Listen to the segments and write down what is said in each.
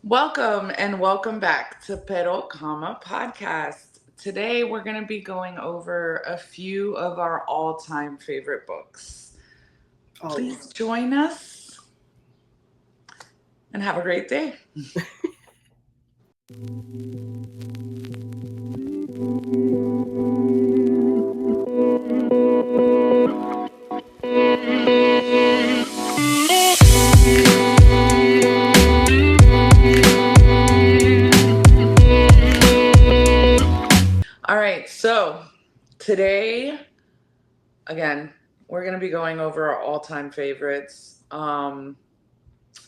Welcome and welcome back to Pero Comma Podcast. Today we're going to be going over a few of our all time favorite books. Oh yeah. Please join us and have a great day. All right, so today, again, we're going to be going over our all time favorites.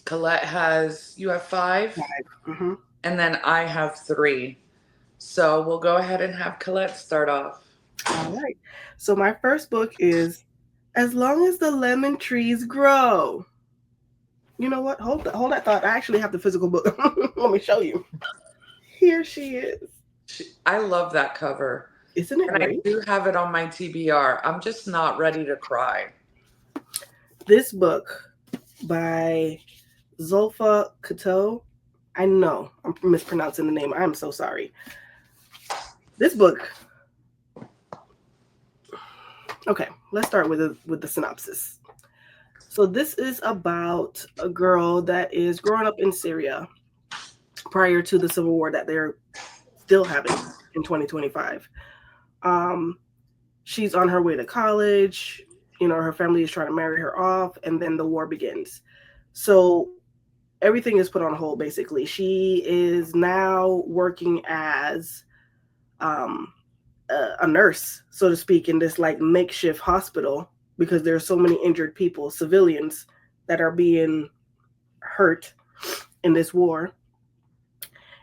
Colette you have five, hmm and then I have three. So we'll go ahead and have Colette start off. All right. So my first book is As Long as the Lemon Trees Grow. You know what? Hold that thought. I actually have the physical book. Let me show you. Here she is. I love that cover. Isn't it And I great? do have it on my TBR. I'm just not ready to cry. This book by Zulfa Kato. I know I'm mispronouncing the name. I'm so sorry. This book. Okay, let's start with the synopsis. So this is about a girl that is growing up in Syria prior to the civil war that they're still having in 2025. Um, she's on her way to college. You know, her family is trying to marry her off, and then the war begins. So everything is put on hold, basically. She is now working as um, a nurse, so to speak, in this like makeshift hospital because there are so many injured people, civilians, that are being hurt in this war.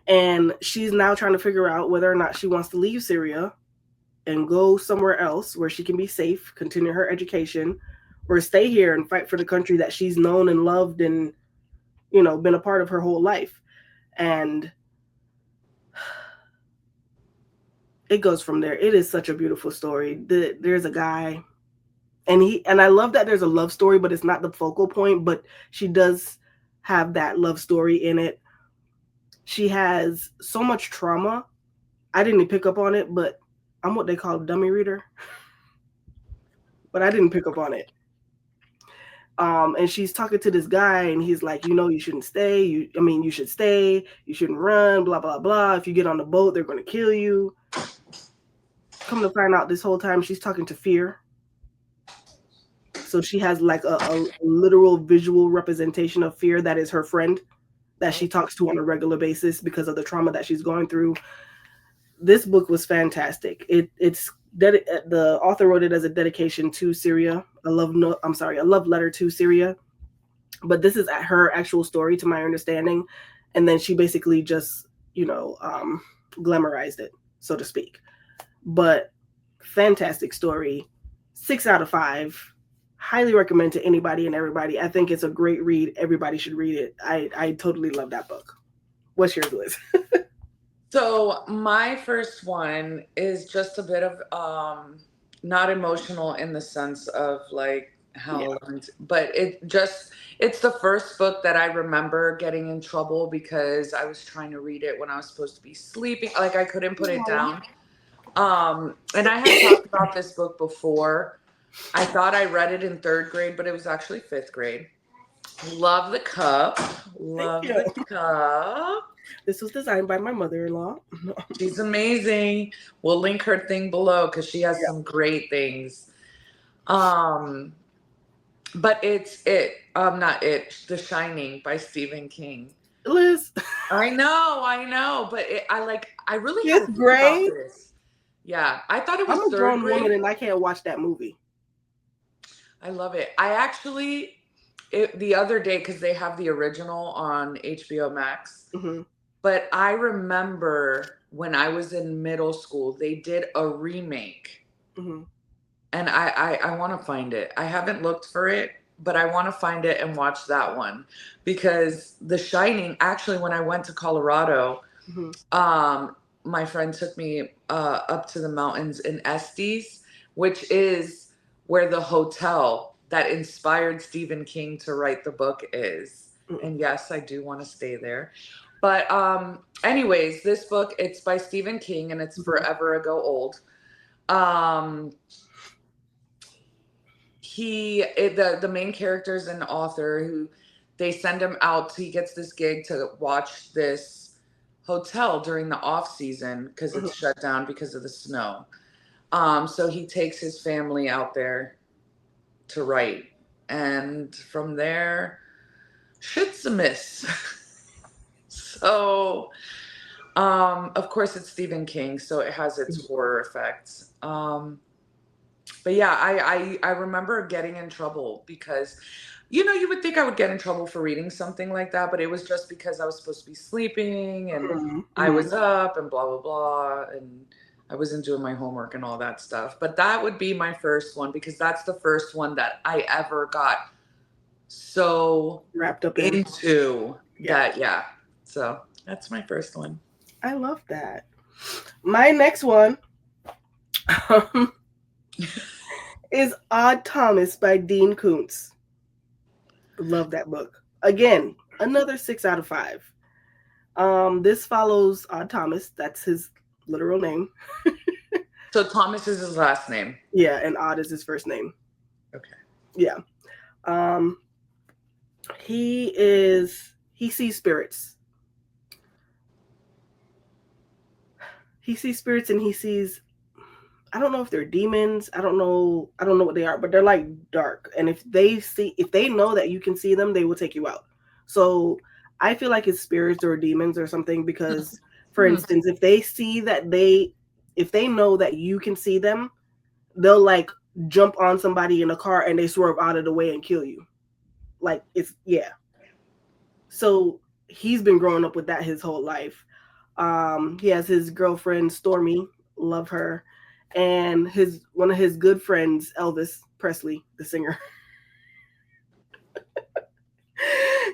And she's now trying to figure out whether or not she wants to leave Syria and go somewhere else where she can be safe, continue her education, or stay here and fight for the country that she's known and loved and, you know, been a part of her whole life. And it goes from there. It is such a beautiful story. There's a guy, and I love that there's a love story, but it's not the focal point, but she does have that love story in it. She has so much trauma. I didn't pick up on it, but I'm what they call a dummy reader, but I didn't pick up on it. And she's talking to this guy, and he's like, you know, you shouldn't stay. You should stay. You shouldn't run. Blah blah blah. If you get on the boat, they're going to kill you. Come to find out, this whole time she's talking to fear. So she has like a literal visual representation of fear that is her friend that she talks to on a regular basis because of the trauma that she's going through. This book was fantastic. The author wrote it as a dedication to Syria, a love letter to Syria. But this is her actual story, to my understanding, and then she basically just glamorized it, so to speak. But fantastic story, 6 out of 5. Highly recommend to anybody and everybody. I think it's a great read. Everybody should read it. I totally love that book. What's yours, Liz? So my first one is just a bit of not emotional in the sense of like Yeah. how, but it's the first book that I remember getting in trouble because I was trying to read it when I was supposed to be sleeping. Like I couldn't put it down. And I had talked about this book before. I thought I read it in third grade, but it was actually fifth grade. Love the cup. Thank Love you. the cup. This was designed by my mother-in-law. She's amazing. We'll link her thing below because she has Yeah. some great things. Um, but it's not it, The Shining by Stephen King. Liz, I know, but I really had fifth to think about grade. this. Yeah, I thought it I'm was a third grown woman grade. and I can't watch that movie. I love it. I actually the other day because they have the original on HBO Max. hmm But I remember when I was in middle school, they did a remake, hmm and I want to find it. I haven't looked for it, but I want to find it and watch that one because The Shining. Actually, when I went to Colorado, hmm my friend took me up to the mountains in Estes, which is where the hotel that inspired Stephen King to write the book is. hmm And yes, I do want to stay there. But anyways, this book, it's by Stephen King and it's Mhm. forever ago old. Um the main character is an author who they send him out. He gets this gig to watch this hotel during the off season because Mhm. it's shut down because of the snow. So he takes his family out there to write, and from there, shit's a miss. So, of course, it's Stephen King, so it has its horror effects. But yeah, I remember getting in trouble because, you would think I would get in trouble for reading something like that, but it was just because I was supposed to be sleeping and Mhm. I was up and blah blah blah, and I wasn't doing my homework and all that stuff. But that would be my first one because that's the first one that I ever got so Wrapped up in. into Yeah. that. Yeah, so that's my first one. I love that. My next one is Odd Thomas by Dean Koontz. Love that book. Again, another 6 out of 5. This follows Odd Thomas. That's his literal name. So Thomas is his last name. Yeah, and Odd is his first name. Okay. Yeah. He sees spirits. He sees spirits and he sees, I don't know if they're demons. I don't know what they are, but they're like dark. And if they know that you can see them, they will take you out. So I feel like it's spirits or demons or something because, for instance, if they know that you can see them, they'll like jump on somebody in a car and they swerve out of the way and kill you. Like it's, yeah. So he's been growing up with that his whole life. He has his girlfriend Stormy, love her, and one of his good friends Elvis Presley, the singer.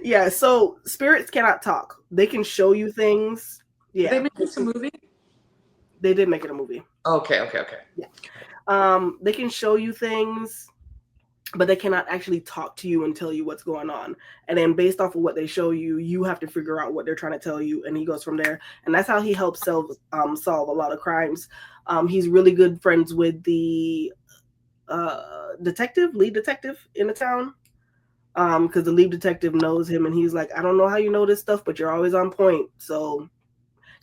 Yeah, so spirits cannot talk. They can show you things. Yeah. Did they make this a movie? They did make it a movie. Okay. Yeah. They can show you things, but they cannot actually talk to you and tell you what's going on. And then based off of what they show you, you have to figure out what they're trying to tell you. And he goes from there. And that's how he helps solve a lot of crimes. He's really good friends with the lead detective in the town. Because the lead detective knows him and he's like, I don't know how you know this stuff, but you're always on point. So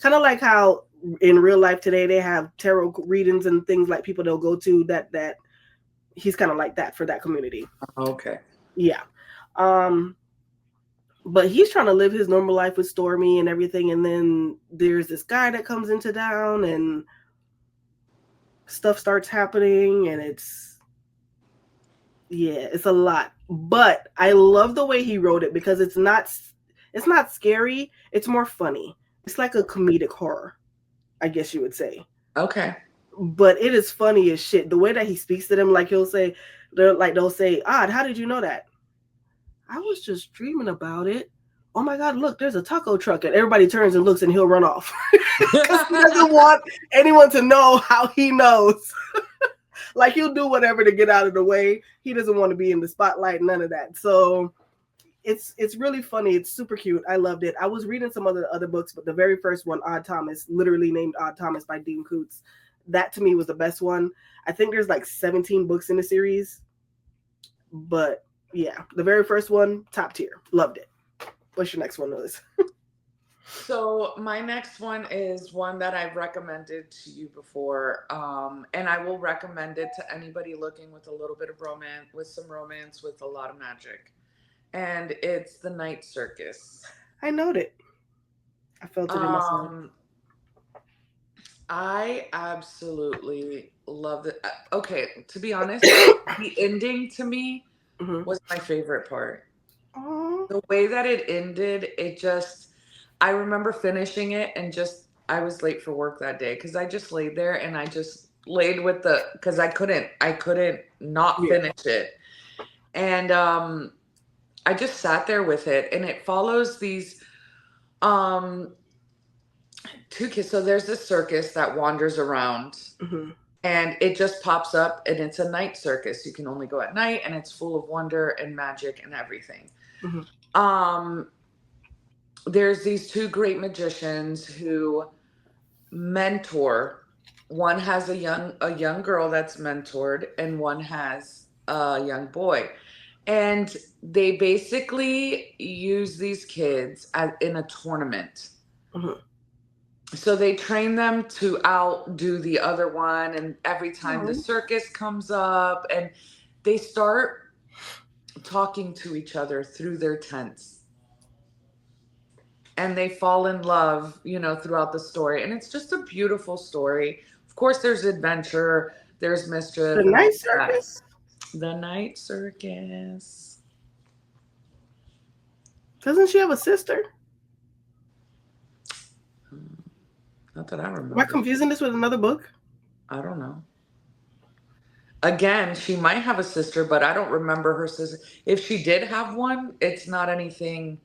kind of like how in real life today, they have tarot readings and things like people they'll go to that he's kind of like that for that community. Okay. Yeah. But he's trying to live his normal life with Stormy and everything. And then there's this guy that comes into town and stuff starts happening and it's a lot. But I love the way he wrote it because it's not scary. It's more funny. It's like a comedic horror, I guess you would say. Okay. But it is funny as shit. The way that he speaks to them, like they'll say, Odd, how did you know that? I was just dreaming about it. Oh my God, look, there's a taco truck. And everybody turns and looks and he'll run off. Because he doesn't want anyone to know how he knows. Like he'll do whatever to get out of the way. He doesn't want to be in the spotlight, none of that. So it's really funny. It's super cute. I loved it. I was reading some other books, but the very first one, Odd Thomas, literally named Odd Thomas by Dean Koontz, that to me was the best one. I think there's like 17 books in the series. But yeah, the very first one, top tier. Loved it. What's your next one, Liz? So my next one is one that I've recommended to you before, and I will recommend it to anybody looking with a little bit of romance, with a lot of magic, and it's The Night Circus. I know it. I felt it in my soul. I absolutely loved it. Okay, to be honest, the ending to me was my favorite part. Aww. The way that it ended, I remember finishing it and I was late for work that day because I just laid there and I just laid because I couldn't not finish it. And I just sat there with it, and it follows these two kids. So there's this circus that wanders around. And it just pops up, and it's a night circus. You can only go at night, and it's full of wonder and magic and everything. there's these two great magicians who mentor. One has a young girl that's mentored, and one has a young boy. And they basically use these kids in a tournament. Mhm. So they train them to outdo the other one, and every time the Oh. circus comes up, and they start talking to each other through their tents, and they fall in love, throughout the story. And it's just a beautiful story. Of course, there's adventure, there's The mischief, and Night all that. Circus? The Night Circus. Doesn't she have a sister? Not that I Am I remember. confusing this with another book? I don't know. Again, she might have a sister, but I don't remember her sister. If she did have one, it's not anything.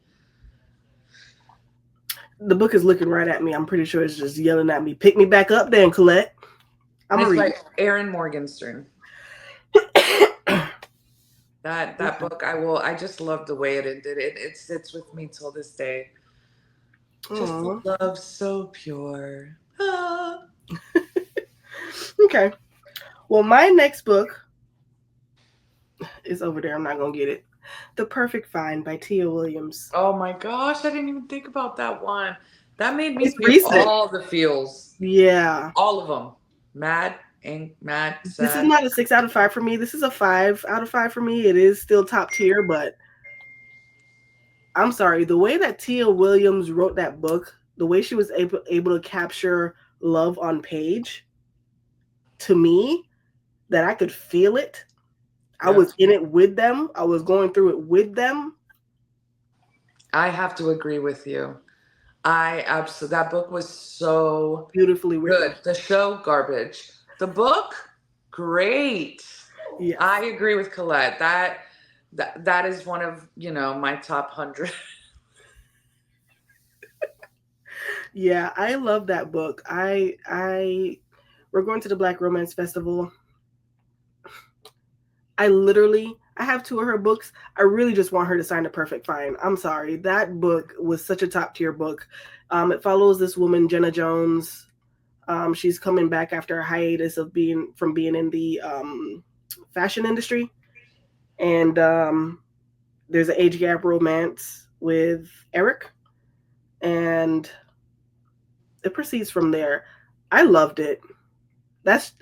The book is looking right at me. I'm pretty sure it's just yelling at me. Pick me back up then, Colette. I'm It's gonna by read Erin Morgenstern. it. That book, I just love the way it ended. It sits with me till this day. Just the Aw. love so pure. Ah. Okay. Well, my next book is over there. I'm not gonna get it. The Perfect Find by Tia Williams. Oh my gosh, I didn't even think about that one. That made me It's feel recent. all the feels. Yeah. All of them. Mad, mad, This is sad. not a 6 out of 5 for me. This is a 5 out of 5 for me. It is still top tier, but I'm sorry. The way that Tia Williams wrote that book, the way she was able to capture love on page, to me, that I could feel it. I Yep. was in it with them. I was going through it with them. I have to agree with you. I absolutely, that book was so Beautifully written. good. The show, garbage. The book, great. Yes. I agree with Colette. That is one of, my top 100. Yeah, I love that book. We're going to the Black Romance Festival. I have two of her books. I really just want her to sign The Perfect Find. I'm sorry. That book was such a top tier book. It follows this woman, Jenna Jones. She's coming back after a hiatus of being in the fashion industry. And there's an age gap romance with Eric. And it proceeds from there. I loved it. That's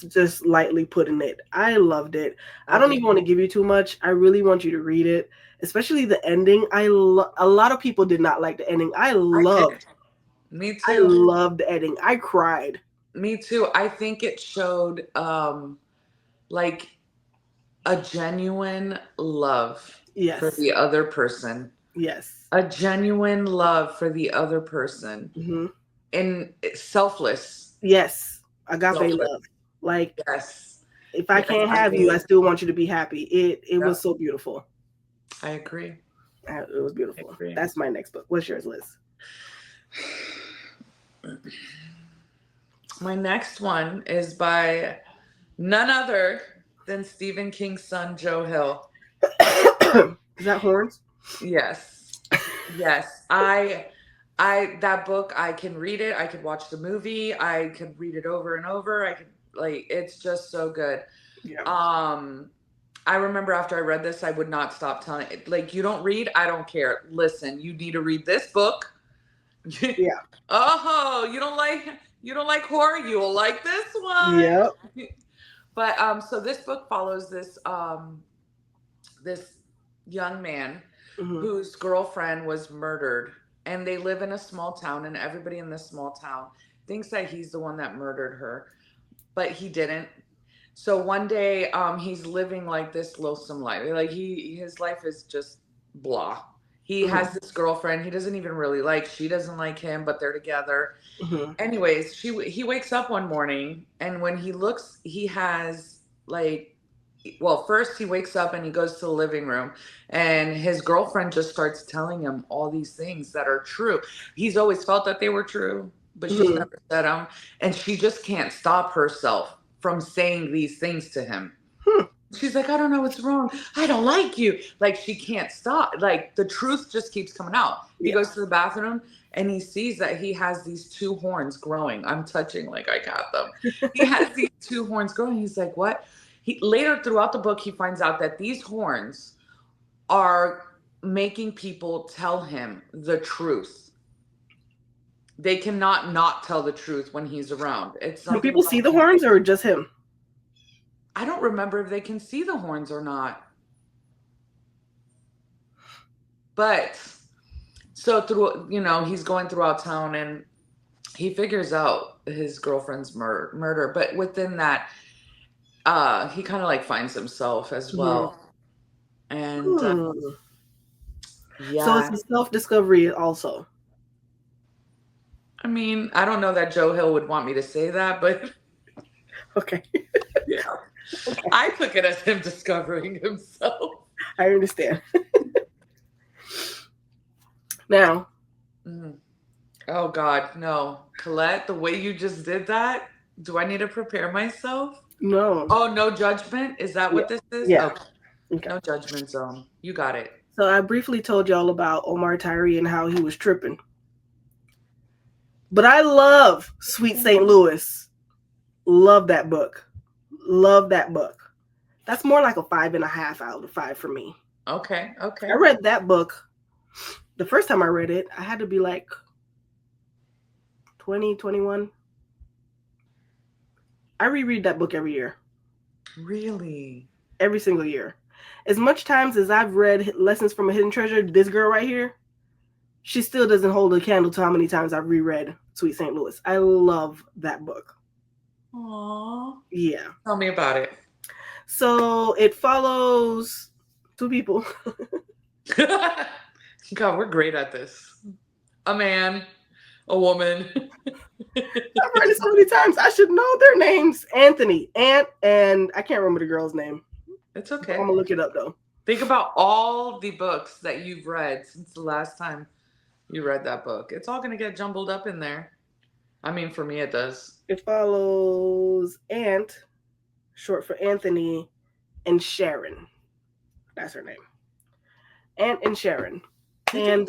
just lightly putting it. I loved it. I don't even want to give you too much. I really want you to read it, especially the ending. A lot of people did not like the ending. Me too. I loved the ending. I cried. Me too. I think it showed like a genuine love Yes. for the other person. Yes. A genuine love for the other person. Mm-hmm. And selfless. Yes. Agape Selfless. love. Like, yes. If I can't have you, I still want you to be happy. It was so beautiful. I agree. It was beautiful. That's my next book. What's yours, Liz? My next one is by none other than Stephen King's son, Joe Hill. Is that Horns? Yes. Yes. That book, I can read it. I could watch the movie. I could read it over and over. I could it's just so good. Yeah. I remember after I read this, I would not stop telling it. Like, you don't read, I don't care. Listen, you need to read this book. Yeah. Oh, you don't like horror, you will like this one. Yep. But so this book follows this young man whose girlfriend was murdered, and they live in a small town, and everybody in this small town thinks that he's the one that murdered her, but he didn't. So one day he's living like this loathsome life. Like his life is just blah. He has this girlfriend he doesn't even really like. She doesn't like him, but they're together. Anyways, he wakes up one morning, and when he looks, he has first he wakes up and he goes to the living room, and his girlfriend just starts telling him all these things that are true. He's always felt that they were true, but she's never said them, and she just can't stop herself from saying these things to him. She's like, I don't know what's wrong. I don't like you. Like, she can't stop. Like, the truth just keeps coming out. He Yeah. goes to the bathroom and he sees that he has these two horns growing. I'm touching like I got them. He has these two horns growing. He's like, what? He later throughout the book, he finds out that these horns are making people tell him the truth. They cannot not tell the truth when he's around. It's Do something people about see the him. horns or just him? I don't remember if they can see the horns or not. But so through, he's going throughout town and he figures out his girlfriend's murder. But within that, he kind of like finds himself as well. And So yeah, it's a self-discovery also. I mean, I don't know that Joe Hill would want me to say that, but Okay. yeah, Okay. I took it as him discovering himself. I understand. Now, Oh God, no, Colette, the way you just did that, do I need to prepare myself? no. Oh, no judgment? Is that what this is? Yeah. Okay. No judgment zone. You got it. So I briefly told y'all about Omar Tyree and how he was tripping. But I love Sweet St. Louis. Love that book. Love that book. That's more like a 5.5 out of 5 for me. Okay. I read that book. The first time I read it, I had to be like 20, 21. I reread that book every year. Really? Every single year. As much times as I've read Lessons from a Hidden Treasure, this girl right here, she still doesn't hold a candle to how many times I've reread Sweet St. Louis. I love that book. Aww. Yeah. Tell me about it. So it follows two people. God, we're great at this. A man, a woman. I've read it so many times. I should know their names. Anthony, Ant, and I can't remember the girl's name. It's okay. I'm going to look it up, though. Think about all the books that you've read since the last time you read that book. It's all going to get jumbled up in there. I mean, for me, it does. It follows Ant, short for Anthony, and Sharon. That's her name. Ant and Sharon. And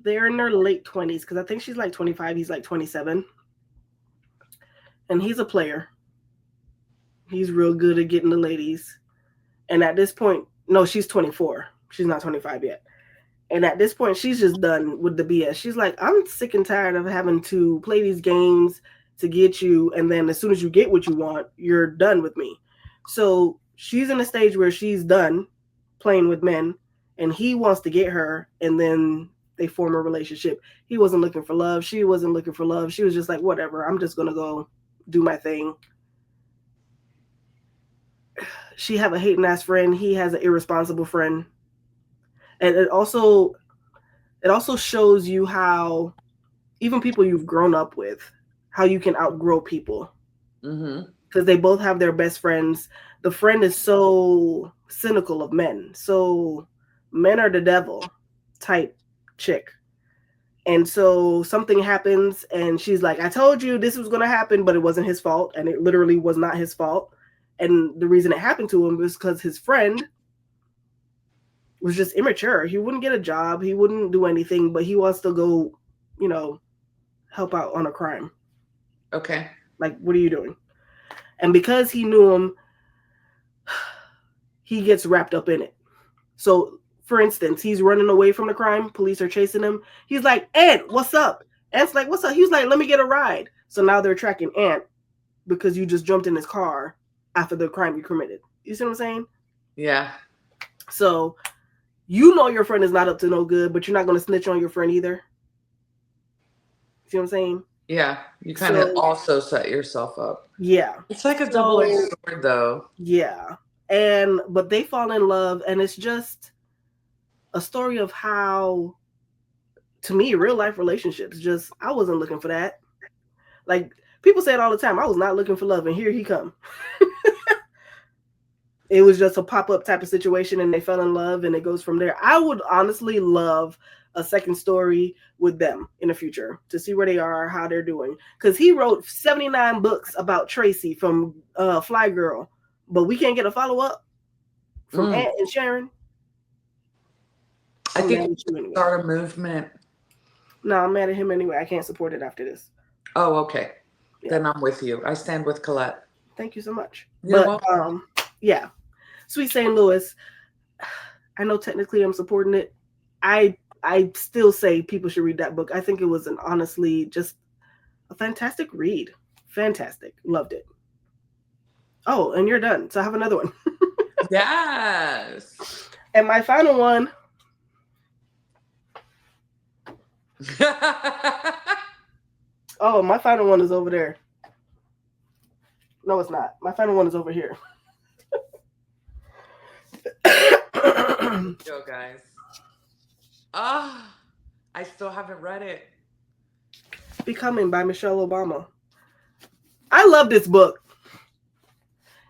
they're in their late 20s because I think she's like 25. He's like 27. And he's a player. He's real good at getting the ladies. And at this point, no, she's 24. She's not 25 yet. And at this point, she's just done with the BS. She's like, I'm sick and tired of having to play these games to get you. And then as soon as you get what you want, you're done with me. So she's in a stage where she's done playing with men. And he wants to get her. And then they form a relationship. He wasn't looking for love. She wasn't looking for love. She was just like, whatever. I'm just going to go do my thing. She have a hating ass friend. He has an irresponsible friend. And it also shows you how even people you've grown up with, how you can outgrow people. Because they both have their best friends. The friend is so cynical of men. So men are the devil type chick. And so something happens and she's like, I told you this was going to happen, but it wasn't his fault. And it literally was not his fault. And the reason it happened to him was because his friend was just immature. He wouldn't get a job. He wouldn't do anything, but he wants to go, help out on a crime. Okay. Like, what are you doing? And because he knew him, he gets wrapped up in it. So, for instance, he's running away from the crime. Police are chasing him. He's like, Ant, what's up? Ant's like, what's up? He's like, let me get a ride. So now they're tracking Ant because you just jumped in his car after the crime you committed. You see what I'm saying? Yeah. So you know your friend is not up to no good, but you're not going to snitch on your friend either. See what I'm saying? Yeah. You kind of also set yourself up. Yeah. It's like a double-edged sword, though. Yeah. But they fall in love, and it's just a story of how, to me, real life relationships, just, I wasn't looking for that. Like, people say it all the time, I was not looking for love, and here he come. It was just a pop-up type of situation, and they fell in love, and it goes from there. I would honestly love a second story with them in the future to see where they are, how they're doing. Because he wrote 79 books about Tracy from Fly Girl, but we can't get a follow up from Ant and Sharon. I think we should start a movement. No, I'm mad at him anyway. I can't support it after this. Oh, okay. Yeah. Then I'm with you. I stand with Colette. Thank you so much. You're welcome. Yeah. Sweet St. Louis. I know technically I'm supporting it. I still say people should read that book. I think it was an honestly just a fantastic read. Fantastic. Loved it. Oh, and you're done. So I have another one. Yes. And my final one. Oh, my final one is over there. No, it's not. My final one is over here. Go, guys. I still haven't read it. Becoming by Michelle Obama. I love this book.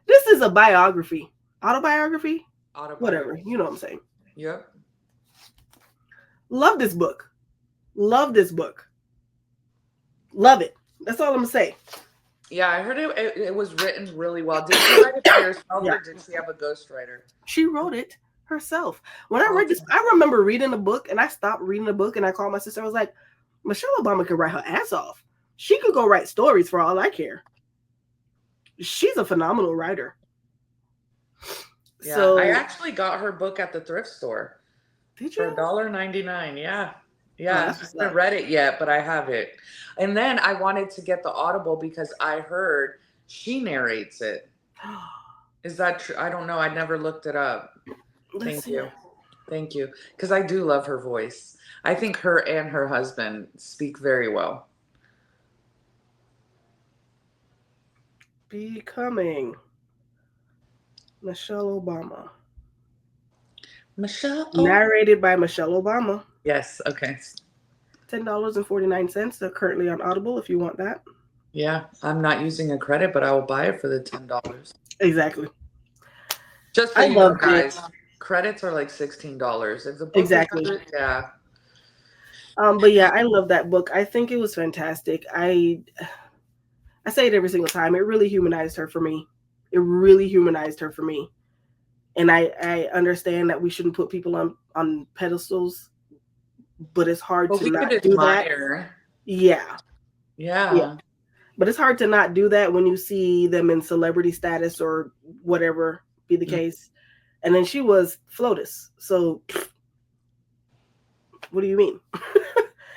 This is a biography. Autobiography? Whatever. You know what I'm saying. Yep. Love this book. Love this book. Love it. That's all I'm going to say. Yeah, I heard it was written really well. Did she write it by herself or did she have a ghostwriter? She wrote it herself. When I read this, I remember reading the book and I stopped reading the book and I called my sister. I was like, Michelle Obama could write her ass off. She could go write stories for all I care. She's a phenomenal writer. Yeah, so, I actually got her book at the thrift store. Did you? For $1.99. Yeah. Yeah, I haven't read it yet, but I have it. And then I wanted to get the Audible because I heard she narrates it. Is that true? I don't know. I never looked it up. Thank you. Thank you. Because I do love her voice. I think her and her husband speak very well. Becoming Michelle Obama. Narrated by Michelle Obama. Yes. Okay. $10.49. They're currently on Audible if you want that. Yeah. I'm not using a credit, but I will buy it for the $10. Exactly. Just so you know, guys, credits are like $16. If the book exactly. Yeah. But yeah, I love that book. I think it was fantastic. I say it every single time. It really humanized her for me. It really humanized her for me. And I understand that we shouldn't put people on pedestals, but it's hard to not do that. Yeah. But it's hard to not do that when you see them in celebrity status or whatever be the case. And then she was FLOTUS. So what do you mean?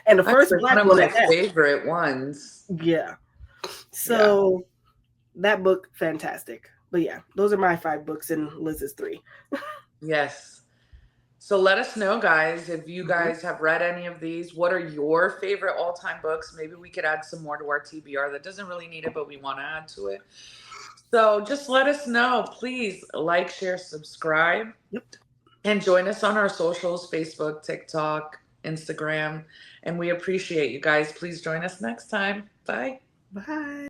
And the first Black one, one of my favorite ones. Yeah. So that book, fantastic. But yeah, those are my 5 books and Liz's 3. Yes. So let us know, guys, if you guys have read any of these. What are your favorite all-time books? Maybe we could add some more to our TBR. That doesn't really need it, but we want to add to it. So just let us know. Please like, share, subscribe. Yep. And join us on our socials, Facebook, TikTok, Instagram. And we appreciate you guys. Please join us next time. Bye. Bye.